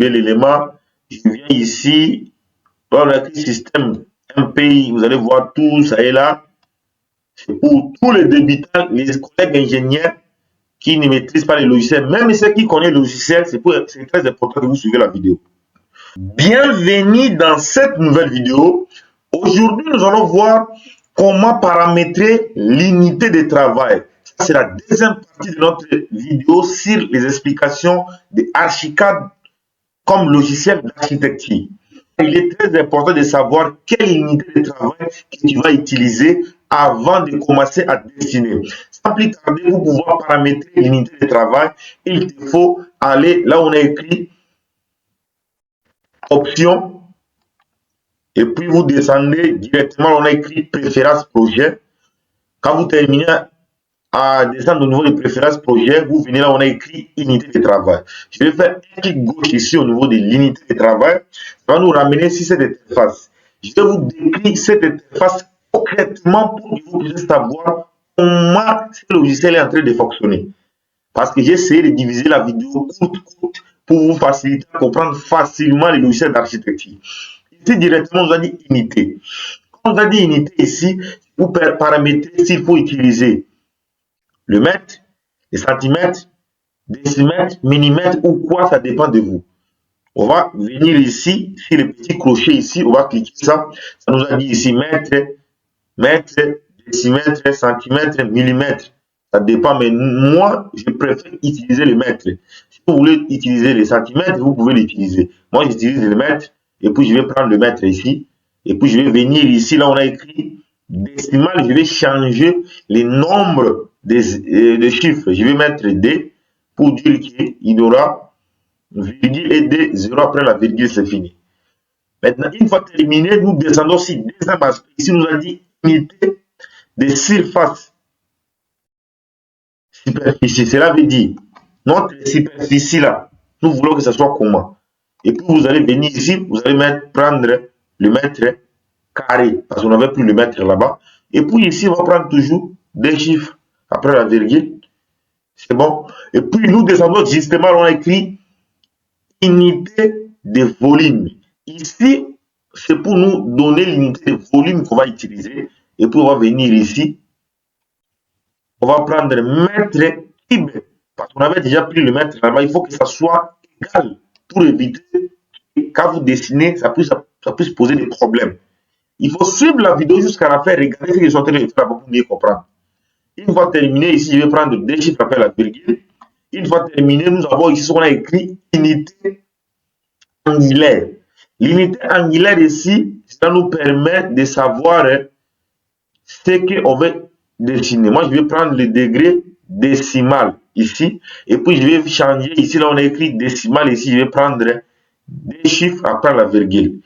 l'élément. Je viens ici, dans le système MPI, vous allez voir tout ça est là. C'est pour tous les débutants, les collègues ingénieurs qui ne maîtrisent pas les logiciels. Même ceux qui connaissent le logiciel, c'est très important que vous suivez la vidéo. Bienvenue dans cette nouvelle vidéo. Aujourd'hui, nous allons voir comment paramétrer l'unité de travail. C'est la deuxième partie de notre vidéo sur les explications de Archicad comme logiciel d'architecture. Il est très important de savoir quelle unité de travail que tu vas utiliser avant de commencer à dessiner. Sans plus tarder, pour pouvoir paramétrer l'unité de travail, il te faut aller là où on a écrit Options, et puis vous descendez directement, on a écrit Préférences projet. Quand vous terminez à descendre au niveau de Préférences projet, vous venez là, on a écrit Unité de travail. Je vais faire un clic gauche ici au niveau de l'unité de travail. Ça va nous ramener sur cette interface. Je vais vous décrire cette interface concrètement pour que vous puissiez savoir comment ce logiciel est en train de fonctionner. Parce que j'ai essayé de diviser la vidéo courte pour vous faciliter à comprendre facilement les logiciels d'architecture. Ici, directement, on va dire unité. Quand on va dire unité ici, vous paramétrez s'il faut utiliser le mètre, les centimètres, décimètres, millimètres ou quoi, ça dépend de vous. On va venir ici, sur le petit crochet ici, on va cliquer ça. Ça nous a dit ici mètre, décimètre, centimètre, millimètre. Ça dépend, mais moi, je préfère utiliser le mètre. Si vous voulez utiliser les centimètres, vous pouvez l'utiliser. Moi, j'utilise le mètre, et puis je vais prendre le mètre ici, et puis je vais venir ici, là on a écrit décimal, je vais changer les nombres de chiffres. Je vais mettre D pour dire qu'il y aura virgule et D, 0 après la virgule, c'est fini. Maintenant, une fois terminé, nous descendons aussi deuxième aspect. Ici, nous a dit unité de surface. Superficie, cela veut dire notre superficie là, nous voulons que ce soit comment. Et puis vous allez venir ici, vous allez prendre le mètre carré, parce qu'on n'avait plus le mètre là-bas. Et puis ici, on va prendre toujours des chiffres après la virgule. C'est bon. Et puis nous descendons justement, on a écrit unité de volume. Ici, c'est pour nous donner l'unité de volume qu'on va utiliser. Et puis on va venir ici. On va prendre mètre cube, parce qu'on avait déjà pris le mètre là-bas. Il faut que ça soit égal pour éviter que quand vous dessinez, ça puisse poser des problèmes. Il faut suivre la vidéo jusqu'à la fin, regarder ce que je suis en train de faire pour mieux comprendre. Une fois terminé, ici, je vais prendre des chiffres après la virgule. Une fois terminé, nous avons ici ce qu'on a écrit unité angulaire. L'unité angulaire ici, ça nous permet de savoir ce qu'on veut dessiner. Moi, je vais prendre le degré décimal ici. Et puis, je vais changer. Ici, là, on a écrit décimal. Ici, je vais prendre des chiffres après la virgule.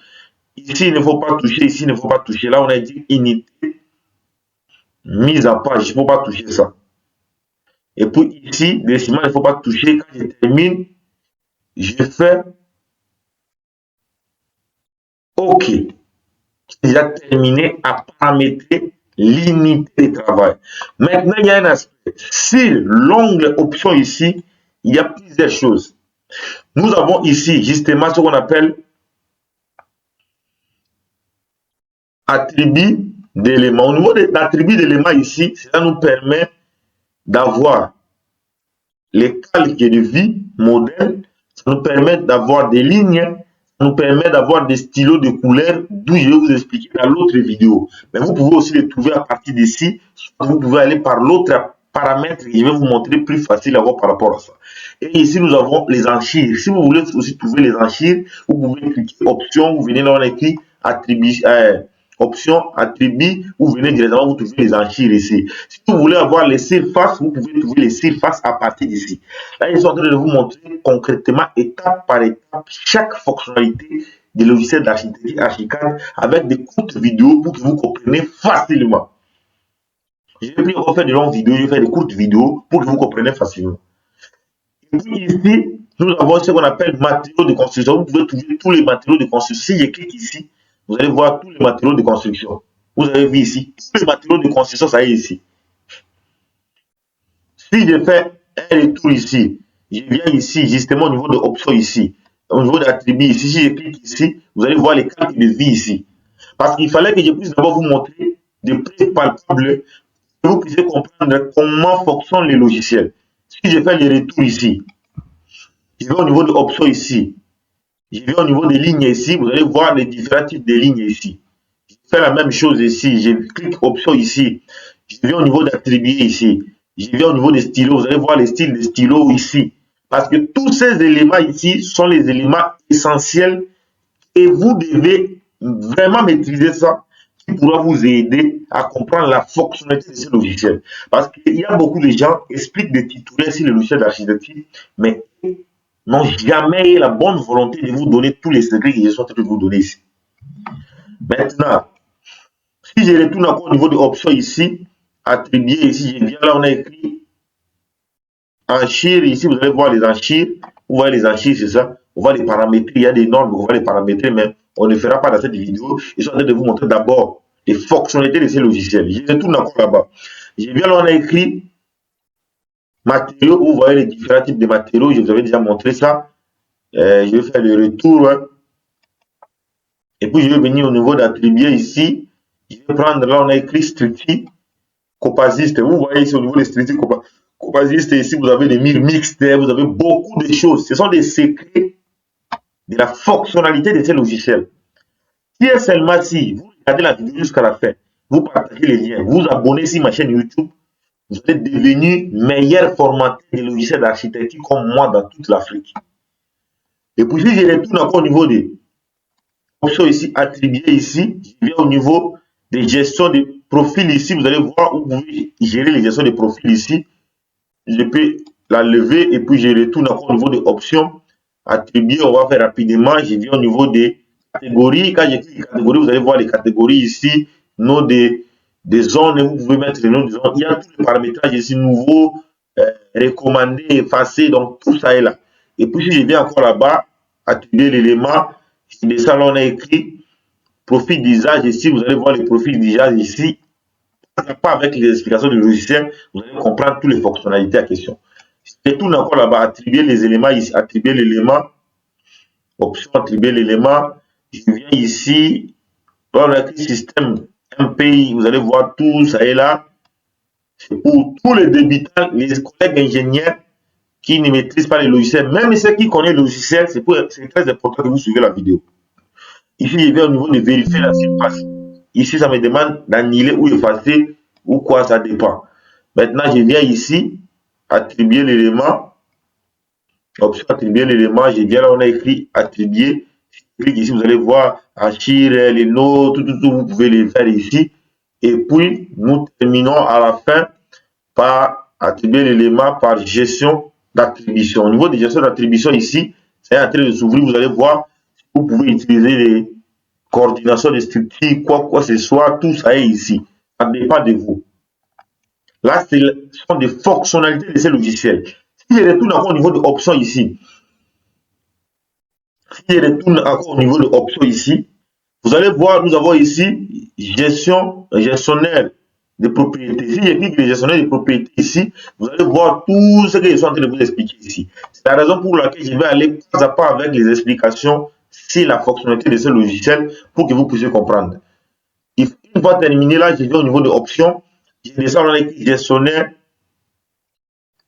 Ici, il ne faut pas toucher. Ici, il ne faut pas toucher. Là, on a dit unité mise à page. Il ne faut pas toucher ça. Et puis, ici, décimal, il ne faut pas toucher. Quand je termine, je fais OK. J'ai déjà terminé à paramétrer l'unité de travail. Maintenant, il y a un aspect. Sur l'onglet option ici, il y a plusieurs choses. Nous avons ici justement ce qu'on appelle attribut d'éléments. Au niveau de l'attribut d'éléments ici, cela nous permet d'avoir les calques de vie, modèles. Ça nous permet d'avoir des lignes. Ça nous permet d'avoir des stylos de couleur, d'où je vais vous expliquer dans l'autre vidéo. Mais vous pouvez aussi les trouver à partir d'ici. Vous pouvez aller par l'autre paramètre et je vais vous montrer plus facile à voir par rapport à ça. Et ici, nous avons les enchères. Si vous voulez aussi trouver les enchères, vous pouvez cliquer option, vous venez là, on a écrit attribut, option, attribut, vous venez directement, vous trouvez les enchères ici. Si vous voulez avoir les surfaces, vous pouvez trouver les surfaces à partir d'ici. Là, je suis en train de vous montrer concrètement, étape par étape, chaque fonctionnalité des logiciels d'architecture Archicad avec des courtes vidéos pour que vous compreniez facilement. Je ne vais plus refaire de longues vidéos, je vais faire des courtes vidéos pour que vous compreniez facilement. Et puis ici, nous avons ce qu'on appelle matériaux de construction. Vous pouvez trouver tous les matériaux de construction. Si je clique ici, vous allez voir tous les matériaux de construction. Vous avez vu ici, tous les matériaux de construction, ça y est ici. Si je fais un retour ici, je viens ici, justement au niveau de option ici. au niveau d'attributs ici, si je clique ici, vous allez voir les cartes de vie ici. Parce qu'il fallait que je puisse d'abord vous montrer des preuves palpables que vous puissiez comprendre comment fonctionnent les logiciels. Si je fais les retours ici, je vais au niveau de options ici, je vais au niveau des lignes ici, vous allez voir les différents types de lignes ici. Je fais la même chose ici, je clique options ici, je vais au niveau d'attribuer ici, je vais au niveau des stylos, vous allez voir les styles de stylos ici. Parce que tous ces éléments ici sont les éléments essentiels et vous devez vraiment maîtriser ça qui pourra vous aider à comprendre la fonctionnalité de ce logiciel. Parce qu'il y a beaucoup de gens qui expliquent des tutoriels sur les logiciels d'architecture, mais n'ont jamais eu la bonne volonté de vous donner tous les secrets que je suis en train de vous donner ici. Maintenant, si je retourne encore au niveau de options ici, attribuer ici, je viens là, on a écrit enchères ici, vous allez voir les enchères, vous voyez les enchères, c'est ça, on va les paramétrer, il y a des normes, on va les paramétrer, mais on ne fera pas dans cette vidéo, je suis en train de vous montrer d'abord les fonctionnalités de ces logiciels. Je retourne encore là-bas, je viens là, on a écrit matériaux, vous voyez les différents types de matériaux, je vous avais déjà montré ça. Je vais faire le retour. Hein. Et puis, je vais venir au niveau d'attribuer ici. Je vais prendre, là, on a écrit structure copaziste. Vous voyez ici au niveau des structures copaziste, ici, vous avez des murs mixtes, vous avez beaucoup de choses. Ce sont des secrets de la fonctionnalité de ces logiciels. Si est seulement si vous regardez la vidéo jusqu'à la fin, vous partagez les liens, vous abonnez sur ma chaîne YouTube, vous êtes devenu meilleur formateur des logiciels d'architecture comme moi dans toute l'Afrique. Et puis, si je retourne encore au niveau des options ici, attribuer ici, je viens au niveau des gestions de profils ici, vous allez voir où vous pouvez gérer les gestions de profils ici. Je peux la lever et puis je retourne encore au niveau des options. Attribuer, on va faire rapidement. Je viens au niveau des catégories. Quand je clique catégorie, vous allez voir les catégories ici, nom des zones, vous pouvez mettre les noms des zones. Il y a tous les paramétrages ici, nouveaux, recommandés, effacés, donc tout ça est là. Et puis si je viens encore là-bas, attribuer l'élément, de ça là on a écrit profil d'usage ici, vous allez voir les profils d'usage ici. Pas avec les explications du logiciel, vous allez comprendre toutes les fonctionnalités à question. Je tourne encore là-bas, attribuer les éléments ici, attribuer l'élément, option attribuer l'élément. Je viens ici, là on a écrit système MPI, vous allez voir tout ça est là. C'est pour tous les débutants, les collègues ingénieurs qui ne maîtrisent pas les logiciels, même ceux qui connaissent le logiciel, c'est très important que vous suivez la vidéo. Ici, je vais au niveau de vérifier la surface. Ici, ça me demande d'annuler ou effacer ou quoi, ça dépend. Maintenant, je viens ici, attribuer l'élément. Option attribuer l'élément, je viens là, on a écrit attribuer. Je clique ici, vous allez voir, archiver les notes, tout, vous pouvez les faire ici. Et puis, nous terminons à la fin par attribuer l'élément par gestion d'attribution. Au niveau de gestion d'attribution ici, c'est en train de s'ouvrir, vous allez voir, vous pouvez utiliser les coordinations de structures, quoi que ce soit, tout ça est ici. Ça dépend de vous. Là, ce sont des fonctionnalités de ces logiciels. Si je retourne encore au niveau de options ici, si je retourne encore au niveau de options ici, vous allez voir, nous avons ici gestionnaire de propriétés. Si je clique le gestionnaire de propriétés ici, vous allez voir tout ce que je suis en train de vous expliquer ici. C'est la raison pour laquelle je vais aller pas à pas avec les explications sur la fonctionnalité de ce logiciel pour que vous puissiez comprendre. Une fois terminé là, je vais au niveau de options, je descends dans les gestionnaire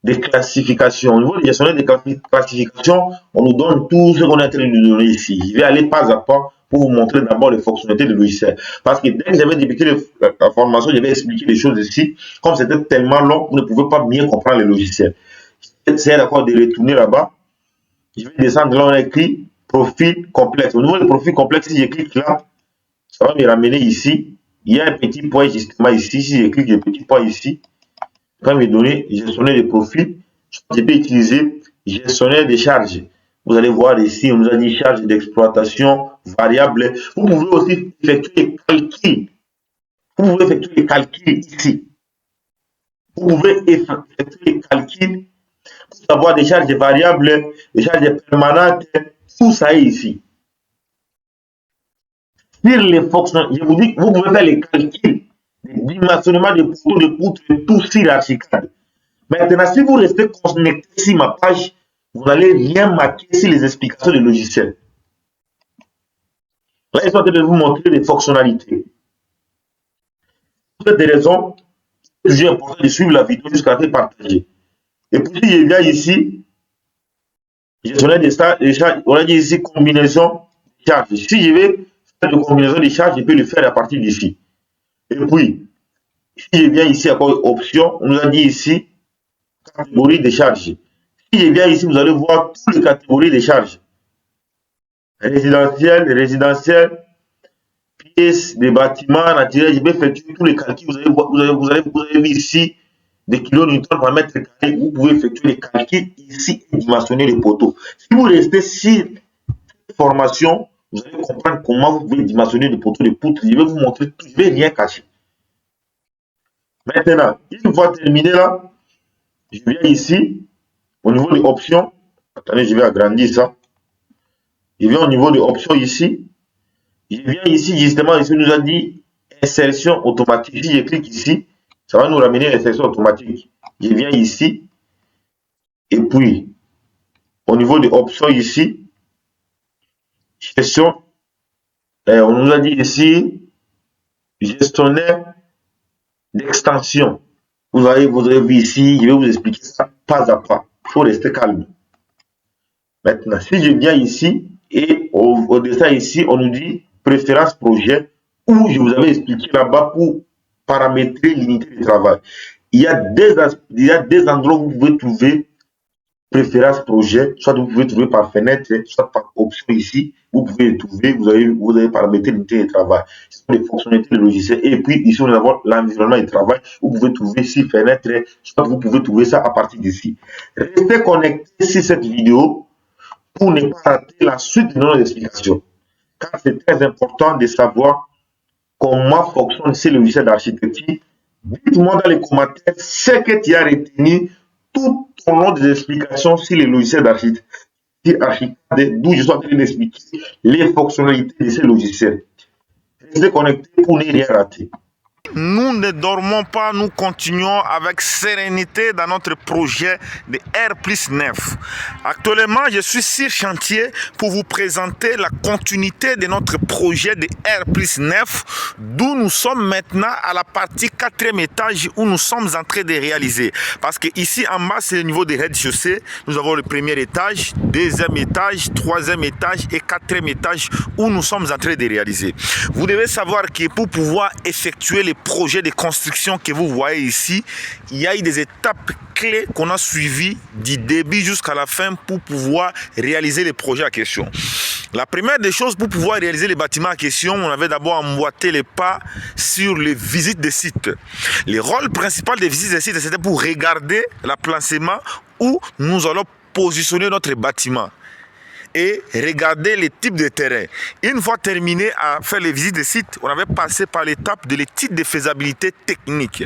des classifications. Au niveau des gestionnaires de classification, on nous donne tout ce qu'on est en train de nous donner ici. Je vais aller pas à pas pour vous montrer d'abord les fonctionnalités du logiciel. Parce que dès que j'avais débuté la formation, j'avais expliqué les choses ici. Comme c'était tellement long, vous ne pouvez pas bien comprendre les logiciels. J'essaie d'accord de retourner là-bas. Je vais descendre là, on a écrit profil complexe. Au niveau des profils complexes, si je clique là, ça va me ramener ici. Il y a un petit point justement ici. Si je clique le petit point ici, ça va me donner gestionnaire de profil. Je peux utiliser gestionnaire de charges. Vous allez voir ici, on nous a dit charge d'exploitation variable. Vous pouvez aussi effectuer les calculs. Vous pouvez effectuer les calculs ici. Vous pouvez effectuer les calculs pour savoir des charges variables, des charges permanentes. Tout ça est ici. Sur les fonctions, je vous dis, vous pouvez faire les calculs, les dimensionnements de poteaux, de poutres, tout sur l'archicade. Maintenant, si vous restez connecté sur ma page, vous n'allez rien marquer sur les explications du logiciel. Là, ils sont en train de vous montrer les fonctionnalités. Pour des raisons, c'est toujours important de suivre la vidéo jusqu'à la fin partagée. Et puis, si je viens ici, gestionnaire de charges, on a dit ici combinaison de charges. Si je vais faire de combinaison de charges, je peux le faire à partir d'ici. Et puis, si je viens ici à option, on nous a dit ici catégorie de charges. Si je viens ici, vous allez voir toutes les catégories de charges. Résidentiel, pièces des bâtiments naturels. Je vais effectuer tous les calculs. Vous avez vu ici des kilonewtons par mètre carré. Vous pouvez effectuer les calculs ici et dimensionner les poteaux. Si vous restez sur cette formation, vous allez comprendre comment vous pouvez dimensionner les poteaux de poutres. Je vais vous montrer tout. Je ne vais rien cacher. Maintenant, une fois terminé là, je viens ici, au niveau des options. Attendez, je vais agrandir ça. Je viens au niveau des options ici. Je viens ici, justement, ici, on nous a dit insertion automatique. Si je clique ici, ça va nous ramener l'insertion automatique. Je viens ici. Et puis, au niveau des options ici, gestion, on nous a dit ici, gestionnaire d'extension. Vous avez vu ici, je vais vous expliquer ça pas à pas. Il faut rester calme. Maintenant, si je viens ici, et au-dessus ici, on nous dit préférence projet, où je vous avais expliqué là-bas pour paramétrer l'unité de travail. Il y a des endroits où vous pouvez trouver préférence projet, soit vous pouvez trouver par fenêtre, soit par option ici, vous pouvez le trouver, vous avez paramétré l'unité de travail. Ce sont les fonctionnalités du logiciel. Et puis ici, nous avons l'environnement de travail, vous pouvez trouver ici fenêtre, soit vous pouvez trouver ça à partir d'ici. Restez connectés sur cette vidéo pour ne pas rater la suite de nos explications. Car c'est très important de savoir comment fonctionne ces logiciels d'architecture. Dites-moi dans les commentaires ce que tu as retenu tout au long des explications sur les logiciels d'architecture, d'où je suis en train d'expliquer les fonctionnalités de ces logiciels. Restez connectés pour ne rien rater. Nous ne dormons pas, nous continuons avec sérénité dans notre projet de R+9. Actuellement, je suis sur chantier pour vous présenter la continuité de notre projet de R+9, d'où nous sommes maintenant à la partie 4e étage où nous sommes en train de réaliser. Parce que ici en bas, c'est le niveau des rez-de-chaussée. Nous avons le premier étage, 2e étage, 3e étage et 4e étage où nous sommes en train de réaliser. Vous devez savoir que pour pouvoir effectuer les projets de construction que vous voyez ici, il y a eu des étapes clés qu'on a suivies du début jusqu'à la fin pour pouvoir réaliser les projets en question. La première des choses, pour pouvoir réaliser les bâtiments en question, on avait d'abord emboîté les pas sur les visites de sites. Le rôle principal des visites de sites, c'était pour regarder l'emplacement où nous allons positionner notre bâtiment et regarder les types de terrain. Une fois terminé à faire les visites de sites, on avait passé par l'étape de l'étude de faisabilité technique.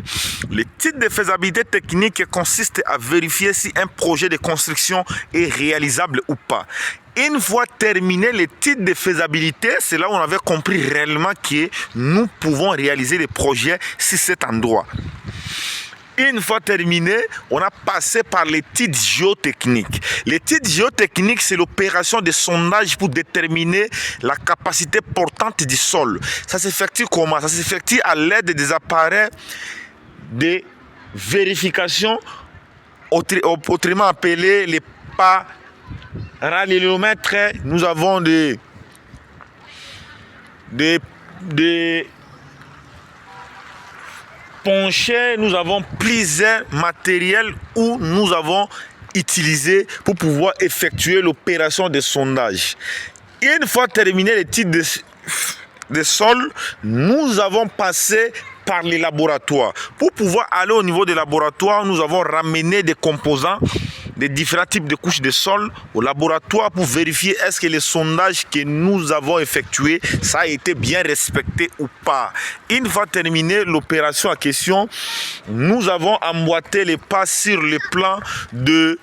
L'étude de faisabilité technique consiste à vérifier si un projet de construction est réalisable ou pas. Une fois terminé l'étude de faisabilité, c'est là où on avait compris réellement que nous pouvons réaliser les projets sur cet endroit. Une fois terminé, on a passé par l'étude géotechnique. L'étude géotechnique, c'est l'opération de sondage pour déterminer la capacité portante du sol. Ça s'effectue comment? Ça s'effectue à l'aide des appareils de vérification, autrement appelés les parallélomètres. Nous avons des ponchets, nous avons plusieurs matériels où nous avons utilisé pour pouvoir effectuer l'opération de sondage. Une fois terminé l'étude des sols, nous avons passé par les laboratoires. Pour pouvoir aller au niveau des laboratoires, nous avons ramené des composants des différents types de couches de sol au laboratoire pour vérifier est-ce que les sondages que nous avons effectués, ça a été bien respecté ou pas. Une fois terminé l'opération en question, nous avons emboîté les pas sur le plan de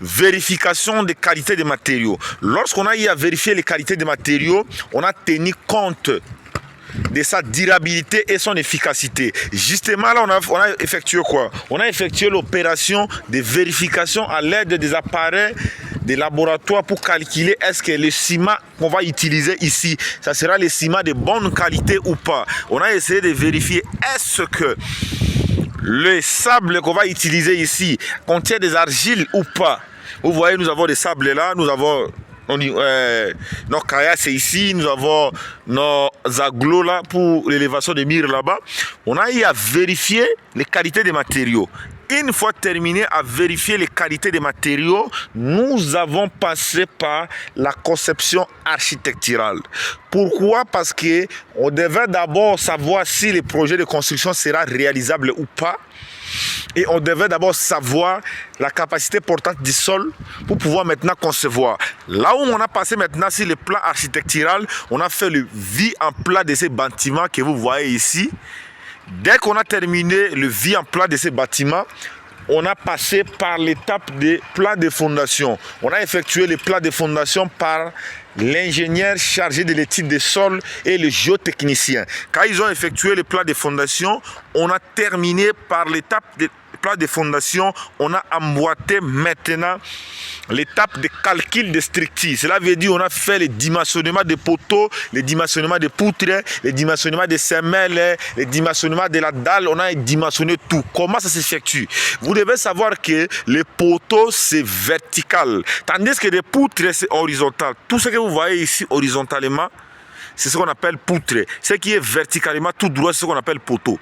vérification des qualités des matériaux. Lorsqu'on a eu à vérifier les qualités des matériaux, on a tenu compte de sa durabilité et son efficacité. Justement, là, on a effectué quoi? On a effectué l'opération de vérification à l'aide des appareils des laboratoires pour calculer est-ce que le ciment qu'on va utiliser ici, ça sera le ciment de bonne qualité ou pas. On a essayé de vérifier est-ce que le sable qu'on va utiliser ici contient des argiles ou pas. Vous voyez, nous avons des sables là, nous avons nos kayas c'est ici, nous avons nos aglos là pour l'élévation des murs là-bas. On a eu à vérifier les qualités des matériaux. Une fois terminé à vérifier les qualités des matériaux, nous avons passé par la conception architecturale. Pourquoi? Parce qu'on devait d'abord savoir si le projet de construction sera réalisable ou pas. Et on devait d'abord savoir la capacité portante du sol pour pouvoir maintenant concevoir. Là où on a passé maintenant sur le plan architectural, on a fait le vie en plat de ces bâtiments que vous voyez ici. Dès qu'on a terminé le vie en plat de ces bâtiments, on a passé par l'étape des plans de fondation. On a effectué les plans de fondation par l'ingénieur chargé de l'étude des sols et le géotechnicien. Quand ils ont effectué les plans de fondation, on a terminé par l'étape des plans de fondation. On a emboîté maintenant l'étape de calcul de structure. Cela veut dire qu'on a fait le dimensionnement des poteaux, le dimensionnement des poutres, le dimensionnement des semelles, le dimensionnement de la dalle. On a dimensionné tout. Comment ça s'effectue? Vous devez savoir que les poteaux, c'est vertical, tandis que les poutres, c'est horizontal. Tout ce que vous voyez ici horizontalement, c'est ce qu'on appelle poutre. Ce qui est verticalement tout droit, c'est ce qu'on appelle poteau.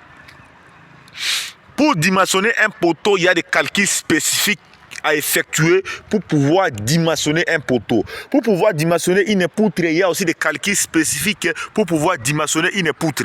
Pour dimensionner un poteau, il y a des calculs spécifiques à effectuer pour pouvoir dimensionner un poteau. Pour pouvoir dimensionner une poutre, il y a aussi des calculs spécifiques pour pouvoir dimensionner une poutre.